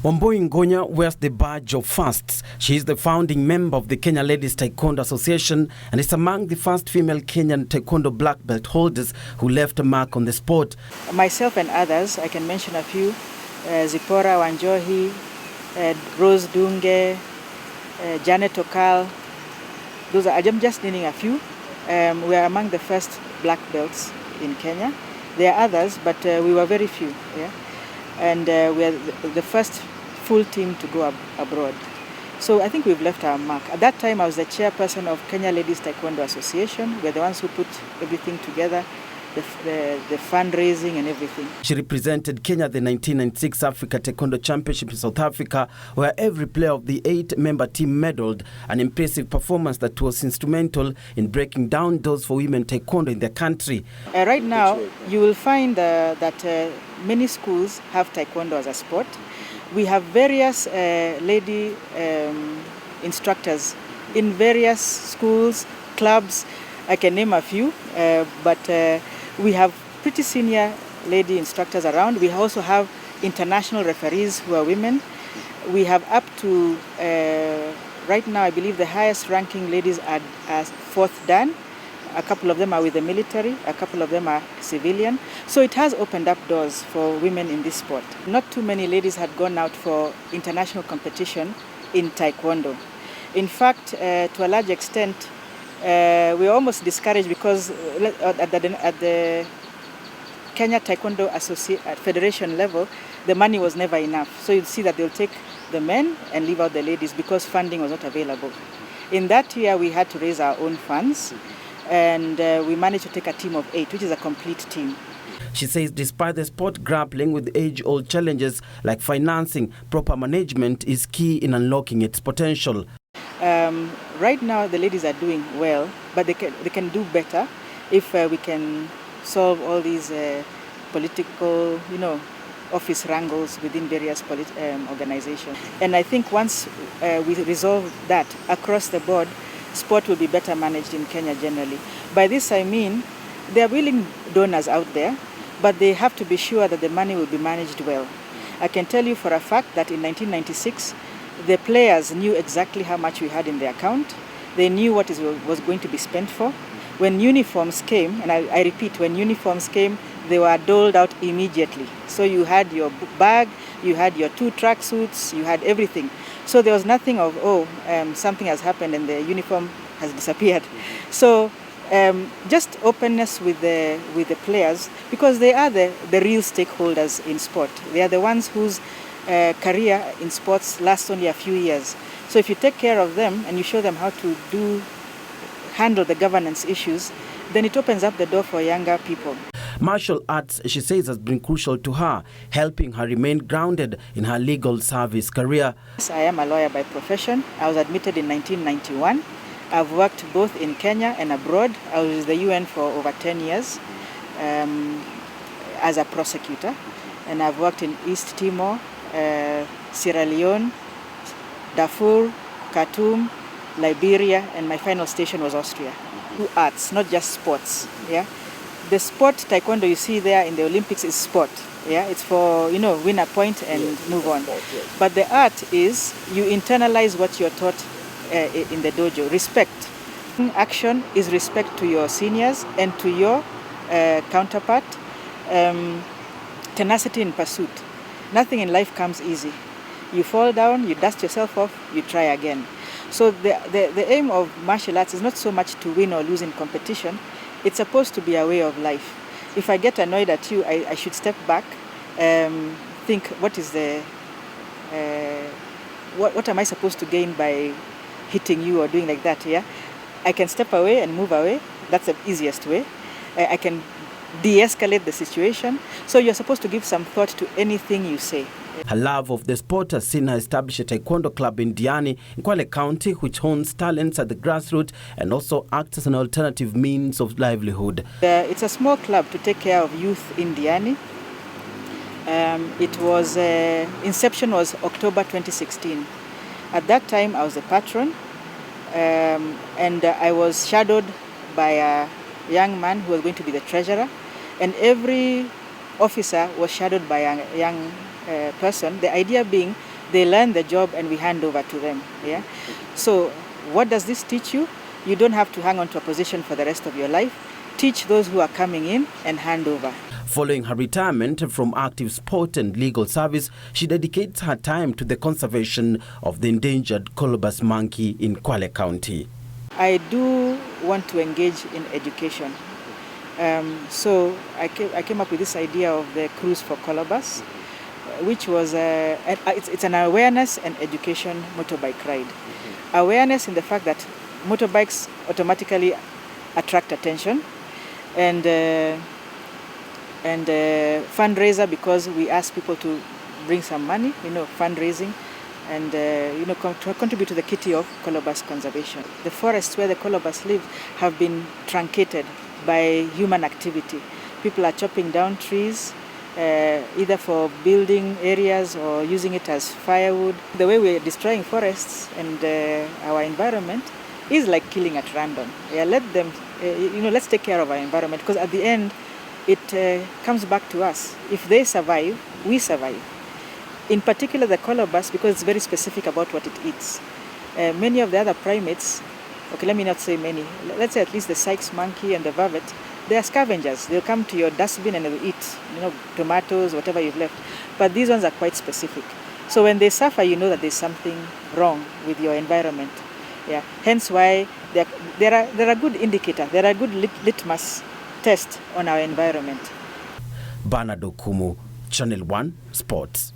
Wambui Ngunya wears the badge of firsts. She is the founding member of the Kenya Ladies Taekwondo Association and is among the first female Kenyan Taekwondo black belt holders who left a mark on the sport. Myself and others, I can mention a few, Zipporah Wanjohi, Rose Dunge, Janet Okal. I'm just naming a few. We are among the first black belts in Kenya. There are others, but we were very few. Yeah? And we are the first full team to go abroad. So I think we've left our mark. At that time, I was the chairperson of Kenya Ladies Taekwondo Association. We're the ones who put everything together, the fundraising and everything. She represented Kenya at the 1996 Africa Taekwondo Championship in South Africa, where every player of the 8-member team medaled, an impressive performance that was instrumental in breaking down doors for women Taekwondo in their country. Right now, you will find that many schools have Taekwondo as a sport. We have various lady instructors in various schools, clubs. I can name a few, but we have pretty senior lady instructors around. We also have international referees who are women. We have up to, right now, I believe the highest ranking ladies are 4th Dan. A couple of them are with the military, a couple of them are civilian. So it has opened up doors for women in this sport. Not too many ladies had gone out for international competition in Taekwondo. In fact, to a large extent, we were almost discouraged because at the Kenya Taekwondo Federation level, the money was never enough. So you'd see that they'll take the men and leave out the ladies because funding was not available. In that year, we had to raise our own funds. And we managed to take a team of 8, which is a complete team. She says despite the sport grappling with age-old challenges like financing, proper management is key in unlocking its potential. Right now, the ladies are doing well, but they can do better if we can solve all these political, office wrangles within various organizations. And I think once we resolve that across the board, sport will be better managed in Kenya generally. By this I mean there are willing donors out there, but they have to be sure that the money will be managed well. I can tell you for a fact that in 1996, the players knew exactly how much we had in the account. They knew what was going to be spent for. When uniforms came, and I repeat, when uniforms came, they were doled out immediately. So you had your bag, you had your 2 tracksuits, you had everything. So there was nothing of, something has happened and the uniform has disappeared. So just openness with the players, because they are the real stakeholders in sport. They are the ones whose career in sports lasts only a few years. So if you take care of them and you show them how to handle the governance issues, then it opens up the door for younger people. Martial arts, she says, has been crucial to her, helping her remain grounded in her legal service career. Yes, I am a lawyer by profession. I was admitted in 1991. I've worked both in Kenya and abroad. I was with the UN for over 10 years as a prosecutor. And I've worked in East Timor, Sierra Leone, Darfur, Khartoum, Liberia, and my final station was Austria. Arts, not just sports. Yeah. The sport Taekwondo you see there in the Olympics is sport. Yeah, it's for win a point and move on. But the art is you internalize what you're taught in the dojo. Respect. Action is respect to your seniors and to your counterpart. Tenacity in pursuit. Nothing in life comes easy. You fall down, you dust yourself off, you try again. So the aim of martial arts is not so much to win or lose in competition. It's supposed to be a way of life. If I get annoyed at you, I should step back, think what is what am I supposed to gain by hitting you or doing like that, yeah? I can step away and move away. That's the easiest way. I can de-escalate the situation. So you're supposed to give some thought to anything you say. Her love of the sport has seen her establish a Taekwondo club in Diani, in Kwale County, which hones talents at the grassroots and also acts as an alternative means of livelihood. It's a small club to take care of youth in Diani. It was, inception was October 2016. At that time, I was a patron, and I was shadowed by a young man who was going to be the treasurer, and every officer was shadowed by a young person. The idea being They learn the job and we hand over to them. Yeah. So what does this teach you? You don't have to hang on to a position for the rest of your life. Teach those who are coming in and hand over. Following her retirement from active sport and legal service, she dedicates her time to the conservation of the endangered colobus monkey in Kwale County. I do want to engage in education. So I came up with this idea of the Cruise for Colobus, which was it's an awareness and education motorbike ride. Awareness in the fact that motorbikes automatically attract attention, and fundraiser, because we ask people to bring some money, fundraising, and contribute to the kitty of colobus conservation. The forests where the colobus live have been truncated by human activity. People are chopping down trees, either for building areas or using it as firewood. The way we are destroying forests and our environment is like killing at random. Yeah, let them, let's take care of our environment, because at the end, it comes back to us. If they survive, we survive. In particular, the colobus, because it's very specific about what it eats. Many of the other primates, okay, let me not say many, let's say at least the Sykes monkey and the vervet, they are scavengers. They'll come to your dustbin and they'll eat, tomatoes, whatever you've left. But these ones are quite specific. So when they suffer, you know that there's something wrong with your environment. Yeah. Hence why they're a good indicator. They're a good litmus test on our environment. Bernard Okumu, Channel 1 Sports.